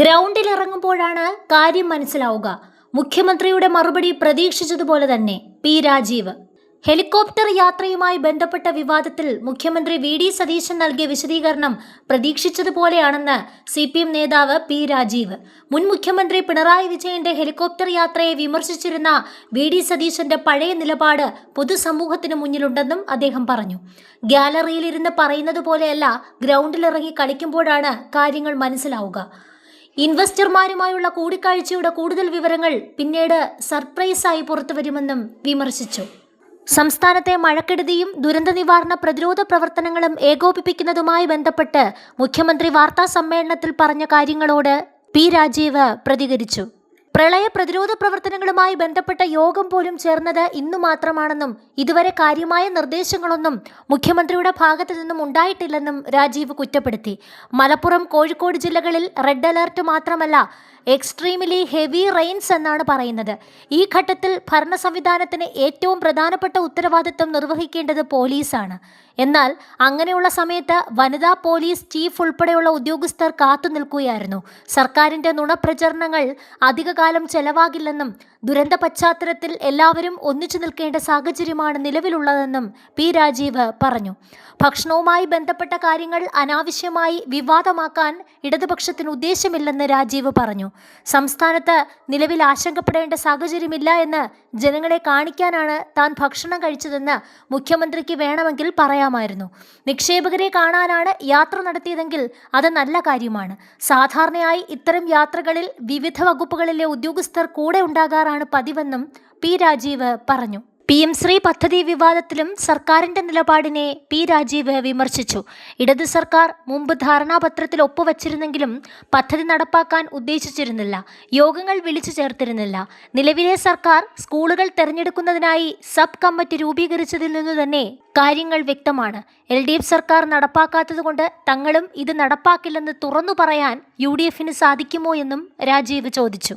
ഗ്രൗണ്ടിൽ ഇറങ്ങുമ്പോഴാണ് കാര്യം മനസ്സിലാവുക. മുഖ്യമന്ത്രിയുടെ മറുപടി പ്രതീക്ഷിച്ചതുപോലെ തന്നെ പി രാജീവ്. ഹെലികോപ്റ്റർ യാത്രയുമായി ബന്ധപ്പെട്ട വിവാദത്തിൽ മുഖ്യമന്ത്രി വി.ഡി. സതീശൻ നൽകിയ വിശദീകരണം പ്രതീക്ഷിച്ചതുപോലെയാണെന്ന് CPM നേതാവ് പി രാജീവ്. മുൻ മുഖ്യമന്ത്രി പിണറായി വിജയന്റെ ഹെലികോപ്റ്റർ യാത്രയെ വിമർശിച്ചിരുന്ന വി.ഡി. സതീശന്റെ പഴയ നിലപാട് പൊതുസമൂഹത്തിന് മുന്നിലുണ്ടെന്നും അദ്ദേഹം പറഞ്ഞു. ഗ്യാലറിയിലിരുന്ന് പറയുന്നത് പോലെയല്ല ഗ്രൗണ്ടിലിറങ്ങി കളിക്കുമ്പോഴാണ് കാര്യങ്ങൾ മനസ്സിലാവുക. ഇൻവെസ്റ്റർമാരുമായുള്ള കൂടിക്കാഴ്ചയുടെ കൂടുതൽ വിവരങ്ങൾ പിന്നീട് സർപ്രൈസായി പുറത്തുവരുമെന്നും വിമർശിച്ചു. സംസ്ഥാനത്തെ മഴക്കെടുതിയും ദുരന്ത നിവാരണ പ്രതിരോധ പ്രവർത്തനങ്ങളും ഏകോപിപ്പിക്കുന്നതുമായി ബന്ധപ്പെട്ട് മുഖ്യമന്ത്രി വാർത്താ സമ്മേളനത്തിൽ പറഞ്ഞ കാര്യങ്ങളോട് പി രാജീവ് പ്രതികരിച്ചു. പ്രളയ പ്രതിരോധ പ്രവർത്തനങ്ങളുമായി ബന്ധപ്പെട്ട യോഗം പോലും ചേർന്നത് ഇന്നു മാത്രമാണെന്നും ഇതുവരെ കാര്യമായ നിർദ്ദേശങ്ങളൊന്നും മുഖ്യമന്ത്രിയുടെ ഭാഗത്തു നിന്നും ഉണ്ടായിട്ടില്ലെന്നും രാജീവ് കുറ്റപ്പെടുത്തി. മലപ്പുറം, കോഴിക്കോട് ജില്ലകളിൽ റെഡ് അലർട്ട് മാത്രമല്ല, എക്സ്ട്രീംലി ഹെവി റെയിൻസ് എന്നാണ് പറയുന്നത്. ഈ ഘട്ടത്തിൽ ഭരണ സംവിധാനത്തിന് ഏറ്റവും പ്രധാനപ്പെട്ട ഉത്തരവാദിത്തം നിർവഹിക്കേണ്ടത് പോലീസാണ്. എന്നാൽ അങ്ങനെയുള്ള സമയത്ത് വനിതാ പോലീസ് ചീഫ് ഉൾപ്പെടെയുള്ള ഉദ്യോഗസ്ഥർ കാത്തു നിൽക്കുകയായിരുന്നു. സർക്കാരിൻ്റെ നുണപ്രചരണങ്ങൾ അധികകാലം ചെലവാകില്ലെന്നും ദുരന്ത പശ്ചാത്തലത്തിൽ എല്ലാവരും ഒന്നിച്ചു നിൽക്കേണ്ട സാഹചര്യമാണ് നിലവിലുള്ളതെന്നും പി രാജീവ് പറഞ്ഞു. ഭക്ഷണവുമായി ബന്ധപ്പെട്ട കാര്യങ്ങൾ അനാവശ്യമായി വിവാദമാക്കാൻ ഇടതുപക്ഷത്തിന് ഉദ്ദേശമില്ലെന്ന് രാജീവ് പറഞ്ഞു. സംസ്ഥാനത്ത് നിലവിൽ ആശങ്കപ്പെടേണ്ട സാഹചര്യമില്ല എന്ന് ജനങ്ങളെ കാണിക്കാനാണ് താൻ ഭക്ഷണം കഴിച്ചതെന്ന് മുഖ്യമന്ത്രിക്ക് വേണമെങ്കിൽ പറയാമായിരുന്നു. നിക്ഷേപകരെ കാണാനാണ് യാത്ര നടത്തിയതെങ്കിൽ അത് നല്ല കാര്യമാണ്. സാധാരണയായി ഇത്തരം യാത്രകളിൽ വിവിധ വകുപ്പുകളിലെ ഉദ്യോഗസ്ഥർ കൂടെ ഉണ്ടാകാറാണ് പതിവെന്നും പി രാജീവ് പറഞ്ഞു. PM ശ്രീ പദ്ധതി വിവാദത്തിലും സർക്കാരിന്റെ നിലപാടിനെ പി രാജീവ് വിമർശിച്ചു. ഇടത് സർക്കാർ മുമ്പ് ധാരണാപത്രത്തിൽ ഒപ്പുവച്ചിരുന്നെങ്കിലും പദ്ധതി നടപ്പാക്കാൻ ഉദ്ദേശിച്ചിരുന്നില്ല. യോഗങ്ങൾ വിളിച്ചു ചേർത്തിരുന്നില്ല. നിലവിലെ സർക്കാർ സ്കൂളുകൾ തെരഞ്ഞെടുക്കുന്നതിനായി സബ് കമ്മിറ്റി രൂപീകരിച്ചതിൽ നിന്നു തന്നെ കാര്യങ്ങൾ വ്യക്തമാണ്. LDF സർക്കാർ നടപ്പാക്കാത്തതുകൊണ്ട് തങ്ങളും ഇത് നടപ്പാക്കില്ലെന്ന് തുറന്നു പറയാൻ UDFന് സാധിക്കുമോ എന്നും രാജീവ് ചോദിച്ചു.